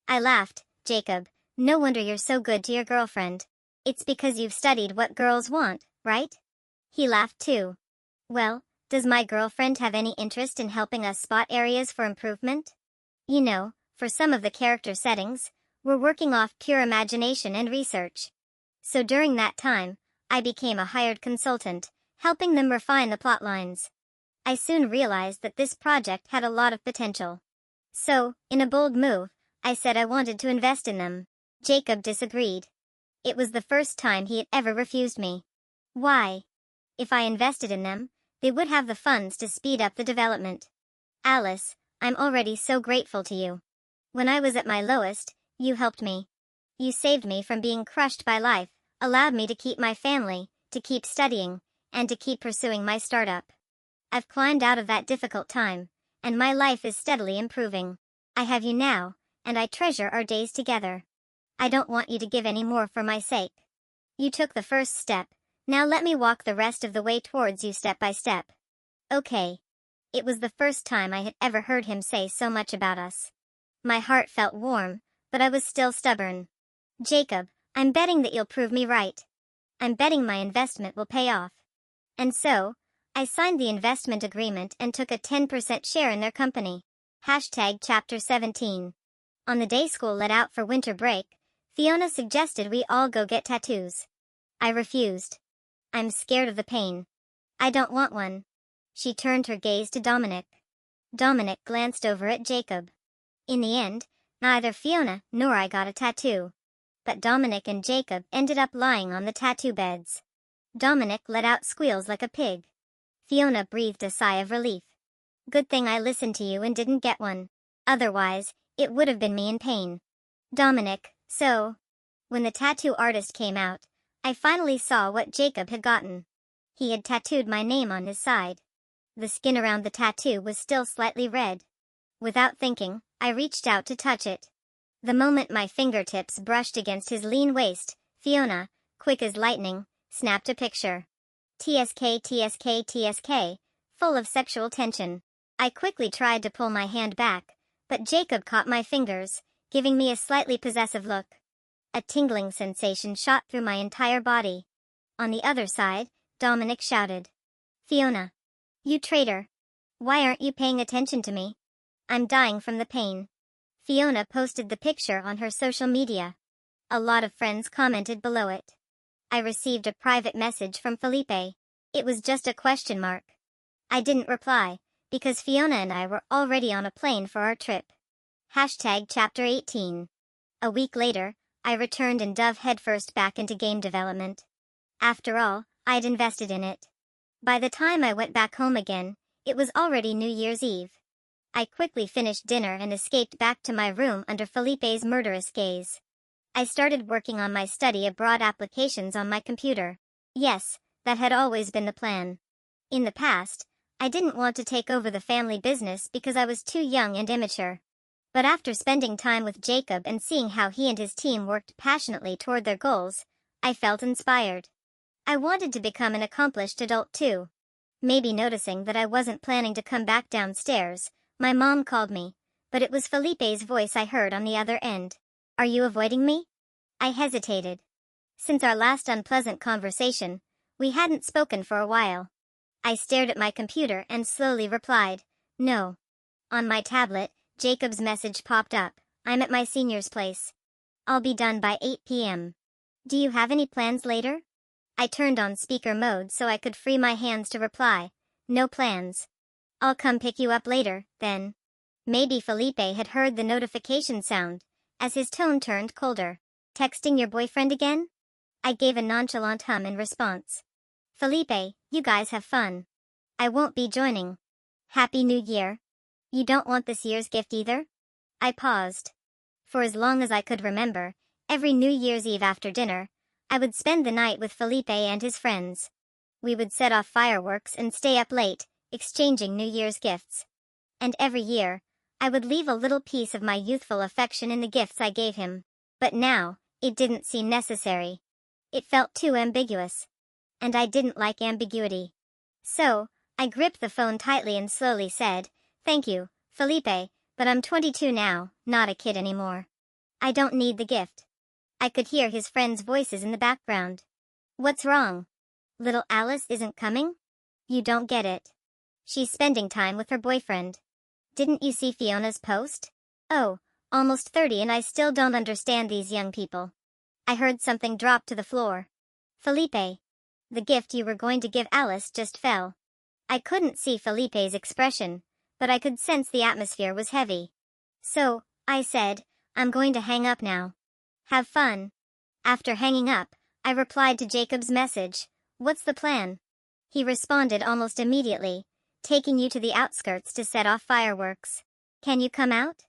I laughed. Jacob, no wonder you're so good to your girlfriend. It's because you've studied what girls want, right? He laughed too. Well, does my girlfriend have any interest in helping us spot areas for improvement? You know, for some of the character settings, we're working off pure imagination and research. So during that time, I became a hired consultant, helping them refine the plot lines. I soon realized that this project had a lot of potential. So, in a bold move, I said I wanted to invest in them. Jacob disagreed. It was the first time he had ever refused me. Why? If I invested in them, they would have the funds to speed up the development. Alice, I'm already so grateful to you. When I was at my lowest, you helped me. You saved me from being crushed by life, allowed me to keep my family, to keep studying, and to keep pursuing my startup. I've climbed out of that difficult time, and my life is steadily improving. I have you now, and I treasure our days together. I don't want you to give any more for my sake. You took the first step, now let me walk the rest of the way towards you step by step. Okay. It was the first time I had ever heard him say so much about us. My heart felt warm, but I was still stubborn. Jacob, I'm betting that you'll prove me right. I'm betting my investment will pay off. And so, I signed the investment agreement and took a 10% share in their company. Chapter 17. On the day school let out for winter break, Fiona suggested we all go get tattoos. I refused. I'm scared of the pain. I don't want one. She turned her gaze to Dominic. Dominic glanced over at Jacob. In the end, neither Fiona nor I got a tattoo. But Dominic and Jacob ended up lying on the tattoo beds. Dominic let out squeals like a pig. Fiona breathed a sigh of relief. Good thing I listened to you and didn't get one. Otherwise, it would have been me in pain. Dominic, so. When the tattoo artist came out, I finally saw what Jacob had gotten. He had tattooed my name on his side. The skin around the tattoo was still slightly red. Without thinking, I reached out to touch it. The moment my fingertips brushed against his lean waist, Fiona, quick as lightning, snapped a picture. TSK TSK TSK, full of sexual tension. I quickly tried to pull my hand back, but Jacob caught my fingers, giving me a slightly possessive look. A tingling sensation shot through my entire body. On the other side, Dominic shouted. Fiona. You traitor. Why aren't you paying attention to me? I'm dying from the pain. Fiona posted the picture on her social media. A lot of friends commented below it. I received a private message from Felipe. It was just a question mark. I didn't reply, because Fiona and I were already on a plane for our trip. Chapter 18. A week later, I returned and dove headfirst back into game development. After all, I'd invested in it. By the time I went back home again, it was already New Year's Eve. I quickly finished dinner and escaped back to my room under Felipe's murderous gaze. I started working on my study abroad applications on my computer. Yes, that had always been the plan. In the past, I didn't want to take over the family business because I was too young and immature. But after spending time with Jacob and seeing how he and his team worked passionately toward their goals, I felt inspired. I wanted to become an accomplished adult too. Maybe noticing that I wasn't planning to come back downstairs, my mom called me, but it was Felipe's voice I heard on the other end. Are you avoiding me? I hesitated. Since our last unpleasant conversation, we hadn't spoken for a while. I stared at my computer and slowly replied, no. On my tablet, Jacob's message popped up. I'm at my senior's place. I'll be done by 8 p.m. Do you have any plans later? I turned on speaker mode so I could free my hands to reply. No plans. I'll come pick you up later, then. Maybe Felipe had heard the notification sound, as his tone turned colder. Texting your boyfriend again? I gave a nonchalant hum in response. Felipe, you guys have fun. I won't be joining. Happy New Year. You don't want this year's gift either? I paused. For as long as I could remember, every New Year's Eve after dinner, I would spend the night with Felipe and his friends. We would set off fireworks and stay up late, exchanging New Year's gifts. And every year, I would leave a little piece of my youthful affection in the gifts I gave him. But now, it didn't seem necessary. It felt too ambiguous. And I didn't like ambiguity. So, I gripped the phone tightly and slowly said, thank you, Felipe, but I'm 22 now, not a kid anymore. I don't need the gift. I could hear his friends' voices in the background. What's wrong? Little Alice isn't coming? You don't get it. She's spending time with her boyfriend. Didn't you see Fiona's post? Oh, almost 30 and I still don't understand these young people. I heard something drop to the floor. Felipe. The gift you were going to give Alice just fell. I couldn't see Felipe's expression, but I could sense the atmosphere was heavy. So, I said, I'm going to hang up now. Have fun. After hanging up, I replied to Jacob's message, what's the plan? He responded almost immediately, taking you to the outskirts to set off fireworks. Can you come out?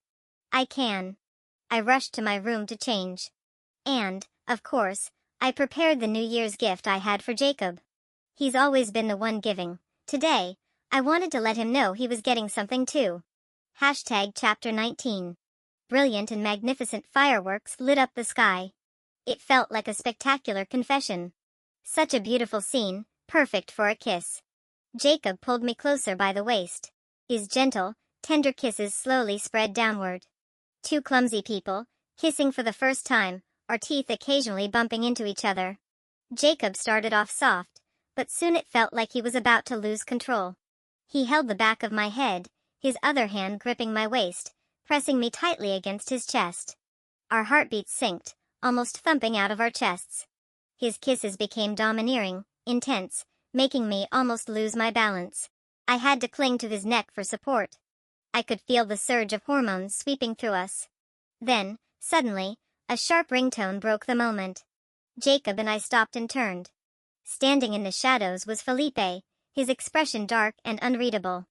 I can. I rushed to my room to change. And, of course, I prepared the New Year's gift I had for Jacob. He's always been the one giving. Today, I wanted to let him know he was getting something too. Chapter 19. Brilliant and magnificent fireworks lit up the sky. It felt like a spectacular confession. Such a beautiful scene, perfect for a kiss. Jacob pulled me closer by the waist. His gentle, tender kisses slowly spread downward. Two clumsy people, kissing for the first time, our teeth occasionally bumping into each other. Jacob started off soft, but soon it felt like he was about to lose control. He held the back of my head, his other hand gripping my waist, pressing me tightly against his chest. Our heartbeats synced, almost thumping out of our chests. His kisses became domineering, intense, making me almost lose my balance. I had to cling to his neck for support. I could feel the surge of hormones sweeping through us. Then, suddenly, a sharp ringtone broke the moment. Jacob and I stopped and turned. Standing in the shadows was Felipe, his expression dark and unreadable.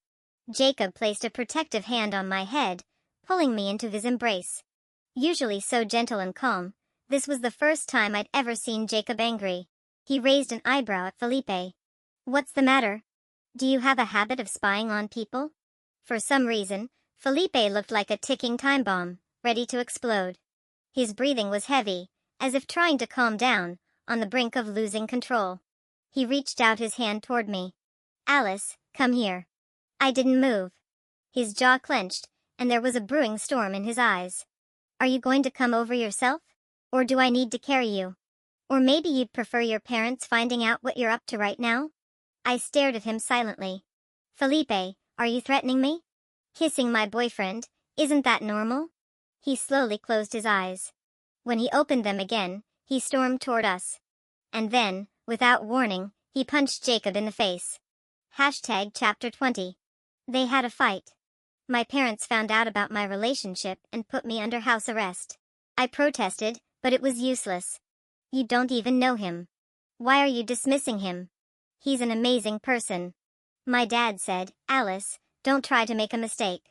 Jacob placed a protective hand on my head, pulling me into his embrace. Usually so gentle and calm, this was the first time I'd ever seen Jacob angry. He raised an eyebrow at Felipe. What's the matter? Do you have a habit of spying on people? For some reason, Felipe looked like a ticking time bomb, ready to explode. His breathing was heavy, as if trying to calm down, on the brink of losing control. He reached out his hand toward me. Alice, come here. I didn't move. His jaw clenched, and there was a brewing storm in his eyes. Are you going to come over yourself? Or do I need to carry you? Or maybe you'd prefer your parents finding out what you're up to right now? I stared at him silently. Felipe, are you threatening me? Kissing my boyfriend, isn't that normal? He slowly closed his eyes. When he opened them again, he stormed toward us. And then, without warning, he punched Jacob in the face. Chapter 20. They had a fight. My parents found out about my relationship and put me under house arrest. I protested, but it was useless. You don't even know him. Why are you dismissing him? He's an amazing person. My dad said, Alice, don't try to make a mistake.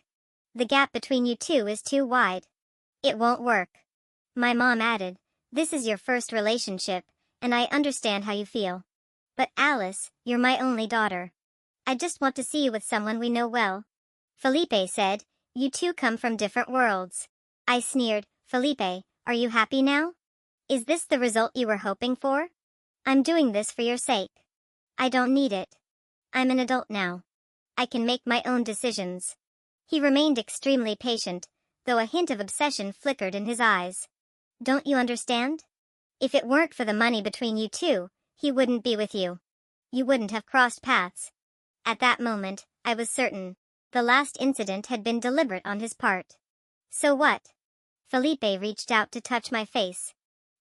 The gap between you two is too wide. It won't work. My mom added, this is your first relationship, and I understand how you feel. But Alice, you're my only daughter. I just want to see you with someone we know well. Felipe said, you two come from different worlds. I sneered, Felipe, are you happy now? Is this the result you were hoping for? I'm doing this for your sake. I don't need it. I'm an adult now. I can make my own decisions. He remained extremely patient, though a hint of obsession flickered in his eyes. Don't you understand? If it weren't for the money between you two, he wouldn't be with you. You wouldn't have crossed paths. At that moment, I was certain. The last incident had been deliberate on his part. So what? Felipe reached out to touch my face.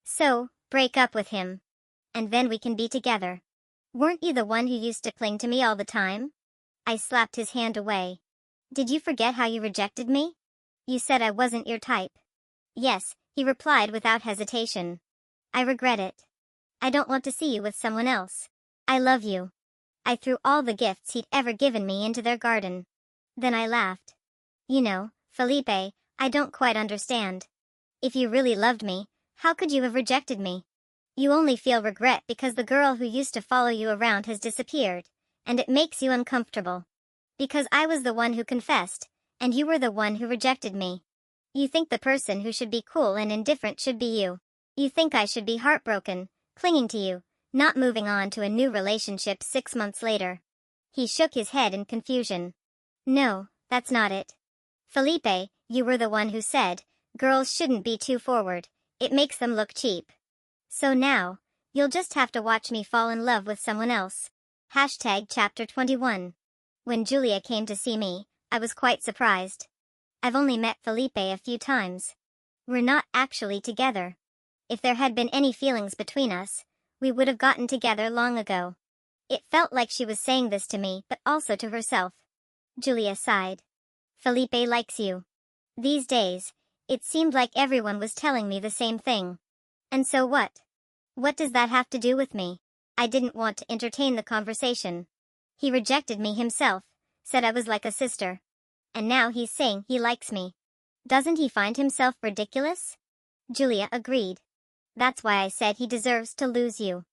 So, break up with him. And then we can be together. Weren't you the one who used to cling to me all the time? I slapped his hand away. Did you forget how you rejected me? You said I wasn't your type. Yes, he replied without hesitation. I regret it. I don't want to see you with someone else. I love you. I threw all the gifts he'd ever given me into their garden. Then I laughed. You know, Felipe, I don't quite understand. If you really loved me, how could you have rejected me? You only feel regret because the girl who used to follow you around has disappeared, and it makes you uncomfortable. Because I was the one who confessed, and you were the one who rejected me. You think the person who should be cool and indifferent should be you. You think I should be heartbroken, clinging to you, not moving on to a new relationship 6 months later. He shook his head in confusion. No, that's not it. Felipe, you were the one who said, girls shouldn't be too forward, it makes them look cheap. So now, you'll just have to watch me fall in love with someone else. Chapter 21. When Julia came to see me, I was quite surprised. I've only met Felipe a few times. We're not actually together. If there had been any feelings between us, we would have gotten together long ago. It felt like she was saying this to me, but also to herself. Julia sighed. Felipe likes you. These days, it seemed like everyone was telling me the same thing. And so what? What does that have to do with me? I didn't want to entertain the conversation. He rejected me himself, said I was like a sister. And now he's saying he likes me. Doesn't he find himself ridiculous? Julia agreed. That's why I said he deserves to lose you.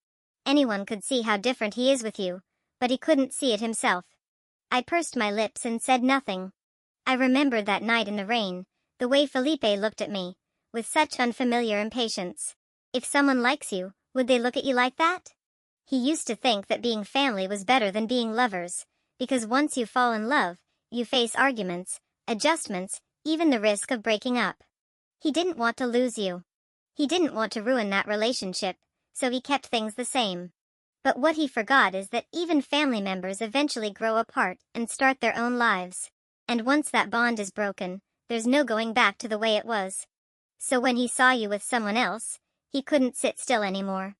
Anyone could see how different he is with you, but he couldn't see it himself. I pursed my lips and said nothing. I remembered that night in the rain, the way Felipe looked at me, with such unfamiliar impatience. If someone likes you, would they look at you like that? He used to think that being family was better than being lovers, because once you fall in love, you face arguments, adjustments, even the risk of breaking up. He didn't want to lose you. He didn't want to ruin that relationship, so he kept things the same. But what he forgot is that even family members eventually grow apart and start their own lives. And once that bond is broken, there's no going back to the way it was. So when he saw you with someone else, he couldn't sit still anymore.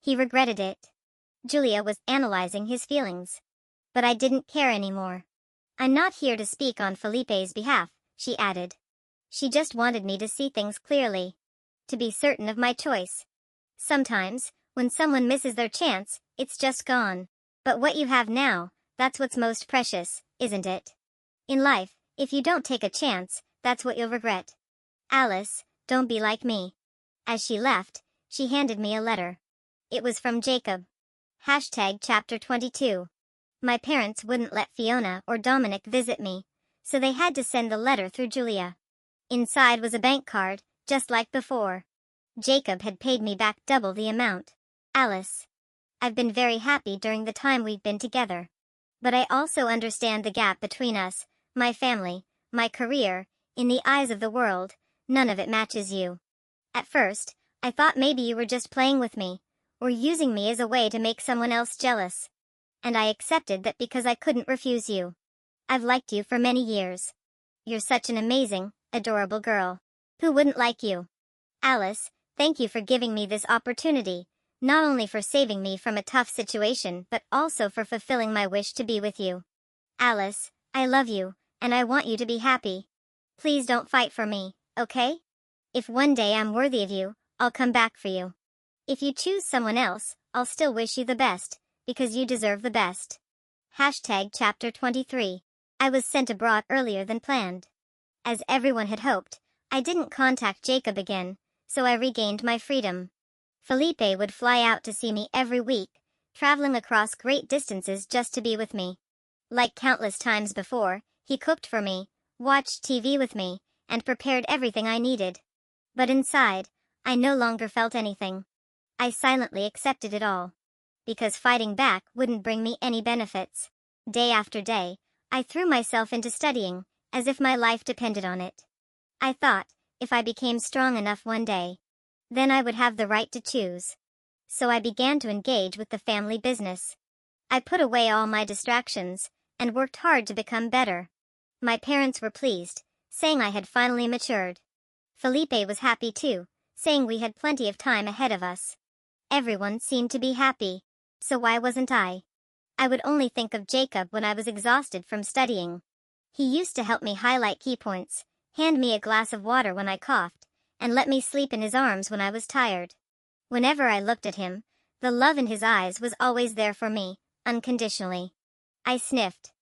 He regretted it. Julia was analyzing his feelings. But I didn't care anymore. I'm not here to speak on Felipe's behalf, she added. She just wanted me to see things clearly. To be certain of my choice. Sometimes, when someone misses their chance, it's just gone. But what you have now, that's what's most precious, isn't it? In life, if you don't take a chance, that's what you'll regret. Alice, don't be like me. As she left, she handed me a letter. It was from Jacob. Chapter 22. My parents wouldn't let Fiona or Dominic visit me, so they had to send the letter through Julia. Inside was a bank card, just like before. Jacob had paid me back double the amount. Alice. I've been very happy during the time we've been together. But I also understand the gap between us, my family, my career, in the eyes of the world, none of it matches you. At first, I thought maybe you were just playing with me, or using me as a way to make someone else jealous. And I accepted that because I couldn't refuse you. I've liked you for many years. You're such an amazing, adorable girl. Who wouldn't like you? Alice, thank you for giving me this opportunity, not only for saving me from a tough situation but also for fulfilling my wish to be with you. Alice, I love you, and I want you to be happy. Please don't fight for me, okay? If one day I'm worthy of you, I'll come back for you. If you choose someone else, I'll still wish you the best, because you deserve the best. Chapter 23. I was sent abroad earlier than planned. As everyone had hoped, I didn't contact Jacob again, so I regained my freedom. Felipe would fly out to see me every week, traveling across great distances just to be with me. Like countless times before, he cooked for me, watched TV with me, and prepared everything I needed. But inside, I no longer felt anything. I silently accepted it all. Because fighting back wouldn't bring me any benefits. Day after day, I threw myself into studying, as if my life depended on it. I thought, if I became strong enough one day, then I would have the right to choose. So I began to engage with the family business. I put away all my distractions, and worked hard to become better. My parents were pleased, saying I had finally matured. Felipe was happy too, saying we had plenty of time ahead of us. Everyone seemed to be happy. So why wasn't I? I would only think of Jacob when I was exhausted from studying. He used to help me highlight key points, hand me a glass of water when I coughed, and let me sleep in his arms when I was tired. Whenever I looked at him, the love in his eyes was always there for me, unconditionally. I sniffed.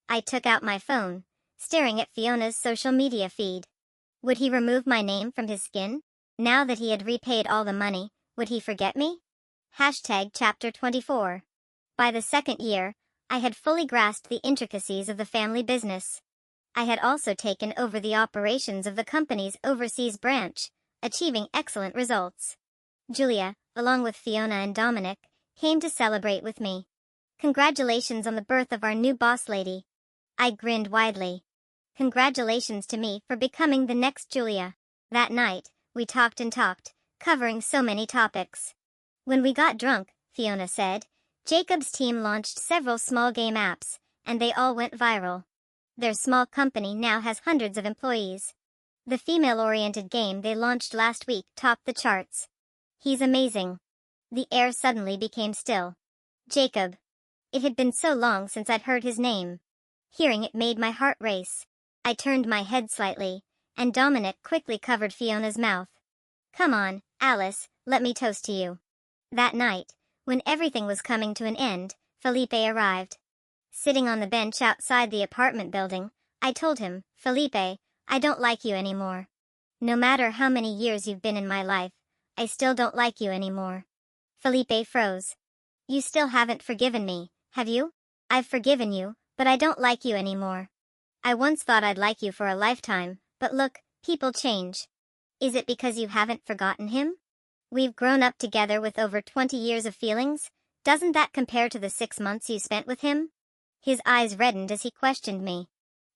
I took out my phone, staring at Fiona's social media feed. Would he remove my name from his skin? Now that he had repaid all the money, would he forget me? Chapter 24. By the second year, I had fully grasped the intricacies of the family business. I had also taken over the operations of the company's overseas branch, achieving excellent results. Julia, along with Fiona and Dominic, came to celebrate with me. Congratulations on the birth of our new boss lady. I grinned widely. Congratulations to me for becoming the next Julia. That night, we talked and talked, covering so many topics. When we got drunk, Fiona said, Jacob's team launched several small game apps, and they all went viral. Their small company now has hundreds of employees. The female-oriented game they launched last week topped the charts. He's amazing. The air suddenly became still. Jacob. It had been so long since I'd heard his name. Hearing it made my heart race. I turned my head slightly, and Dominic quickly covered Fiona's mouth. Come on, Alice, let me toast to you. That night, when everything was coming to an end, Felipe arrived. Sitting on the bench outside the apartment building, I told him, Felipe, I don't like you anymore. No matter how many years you've been in my life, I still don't like you anymore. Felipe froze. You still haven't forgiven me, have you? I've forgiven you, but I don't like you anymore. I once thought I'd like you for a lifetime, but look, people change. Is it because you haven't forgotten him? We've grown up together with over 20 years of feelings. Doesn't that compare to the 6 months you spent with him? His eyes reddened as he questioned me.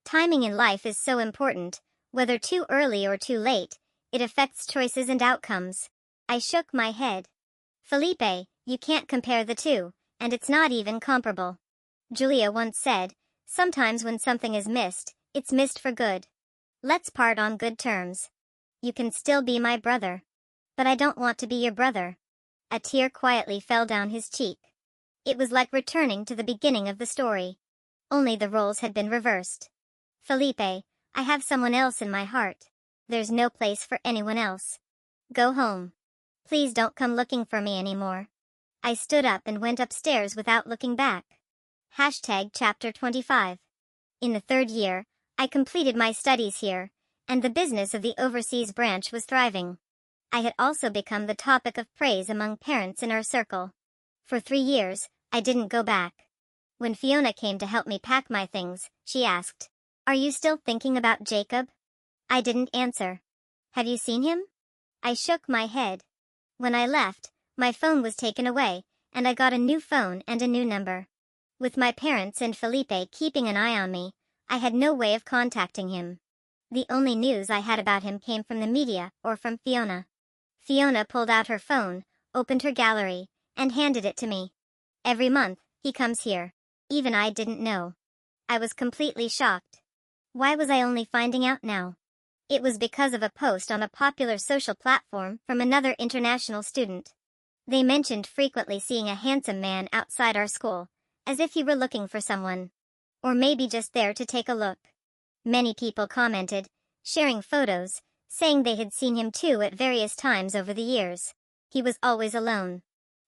Timing in life is so important, whether too early or too late, it affects choices and outcomes. I shook my head. Felipe, you can't compare the two, and it's not even comparable. Julia once said, sometimes when something is missed, it's missed for good. Let's part on good terms. You can still be my brother. But I don't want to be your brother. A tear quietly fell down his cheek. It was like returning to the beginning of the story. Only the roles had been reversed. Felipe, I have someone else in my heart. There's no place for anyone else. Go home. Please don't come looking for me anymore. I stood up and went upstairs without looking back. Chapter 25. In the third year, I completed my studies here, and the business of the overseas branch was thriving. I had also become the topic of praise among parents in our circle. For 3 years, I didn't go back. When Fiona came to help me pack my things, she asked, Are you still thinking about Jacob? I didn't answer. Have you seen him? I shook my head. When I left, my phone was taken away, and I got a new phone and a new number. With my parents and Felipe keeping an eye on me, I had no way of contacting him. The only news I had about him came from the media or from Fiona. Fiona pulled out her phone, opened her gallery, and handed it to me. Every month, he comes here. Even I didn't know. I was completely shocked. Why was I only finding out now? It was because of a post on a popular social platform from another international student. They mentioned frequently seeing a handsome man outside our school, as if he were looking for someone. Or maybe just there to take a look. Many people commented, sharing photos, saying they had seen him too at various times over the years. He was always alone.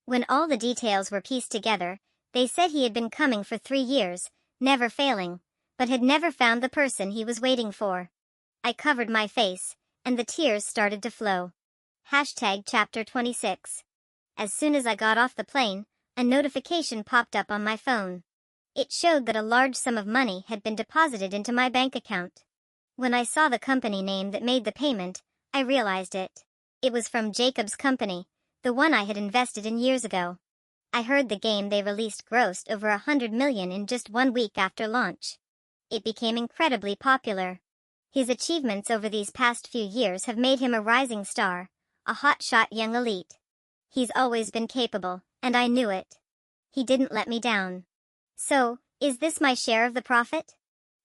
When all the details were pieced together, they said he had been coming for 3 years, never failing, but had never found the person he was waiting for. I covered my face, and the tears started to flow. Chapter 26. As soon as I got off the plane, a notification popped up on my phone. It showed that a large sum of money had been deposited into my bank account. When I saw the company name that made the payment, I realized it. It was from Jacob's company, the one I had invested in years ago. I heard the game they released grossed over 100 million in just 1 week after launch. It became incredibly popular. His achievements over these past few years have made him a rising star, a hotshot young elite. He's always been capable, and I knew it. He didn't let me down. So, is this my share of the profit?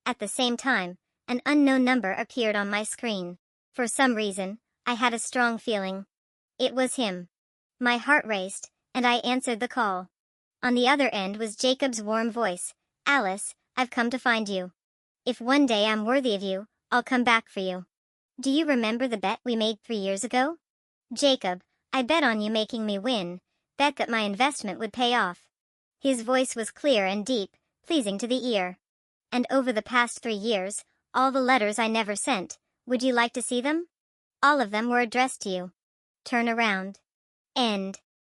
At the same time, an unknown number appeared on my screen. For some reason, I had a strong feeling. It was him. My heart raced, and I answered the call. On the other end was Jacob's warm voice. Alice, I've come to find you. If one day I'm worthy of you, I'll come back for you. Do you remember the bet we made 3 years ago? Jacob, I bet on you making me win, bet that my investment would pay off. His voice was clear and deep, pleasing to the ear. And over the past 3 years, all the letters I never sent, would you like to see them? All of them were addressed to you. Turn around. End.